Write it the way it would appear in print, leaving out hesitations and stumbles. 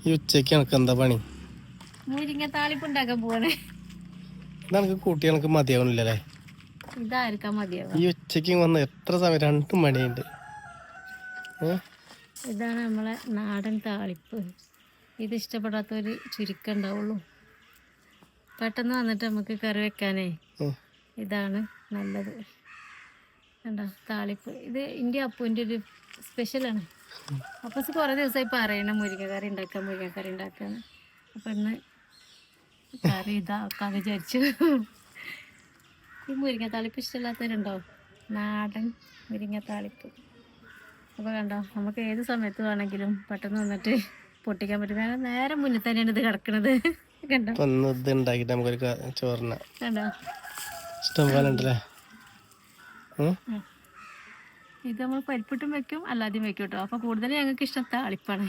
ഈ ഉച്ചക്ക് എനക്ക് എന്താ പണി? മുരിങ്ങ താളിപ്പ് ഉണ്ടാക്കാൻ പോവാണ്. ഇതെനക്ക് കൂട്ടി എനക്ക് മതിയാവണില്ലല്ലേ? ഇതായിരിക്കാൻ മതിയാവുക. ഈ ഉച്ചക്ക് വന്ന് എത്ര സമയം? 2 മണിയുണ്ട്. ഇതാണ് നമ്മളെ നാടൻ താളിപ്പ്. ഇത് ഇഷ്ടപ്പെടാത്തൊരു ചുരുക്കം ഉണ്ടാവുള്ളൂ. പെട്ടെന്ന് വന്നിട്ട് നമുക്ക് കറി വെക്കാനേ ഇതാണ് നല്ലത്. കണ്ടോ താളിപ്പ്. ഇത് എൻ്റെ അപ്പൂൻ്റെ ഒരു സ്പെഷ്യലാണ്. അപ്പൂസ് കുറേ ദിവസമായി പറയണം മുരിങ്ങക്കറി ഉണ്ടാക്കാന്ന്. അപ്പം ഇന്ന് കറി ഇതാക്കാന്ന് വിചാരിച്ചു. ഈ മുരിങ്ങ താളിപ്പ് ഇഷ്ടമില്ലാത്തവരുണ്ടോ? നാടൻ മുരിങ്ങ താളിപ്പ്. അപ്പോൾ കണ്ടോ, നമുക്ക് ഏത് സമയത്ത് വേണമെങ്കിലും പെട്ടെന്ന് വന്നിട്ട് പൊട്ടിക്കാൻ പറ്റും. കാരണം നേരെ മുന്നിൽ തന്നെയാണ് ഇത് കിടക്കുന്നത്. കണ്ടോ ചോറിന കണ്ടോ ഇഷ്ടം പോലെ ഉണ്ടല്ലേ. ഇത് നമ്മൾ പരിപ്പിട്ടും വെക്കും, അല്ലാതെയും വെക്കും കേട്ടോ. അപ്പോൾ കൂടുതൽ ഞങ്ങൾക്ക് ഇഷ്ടം താളിപ്പാണ്.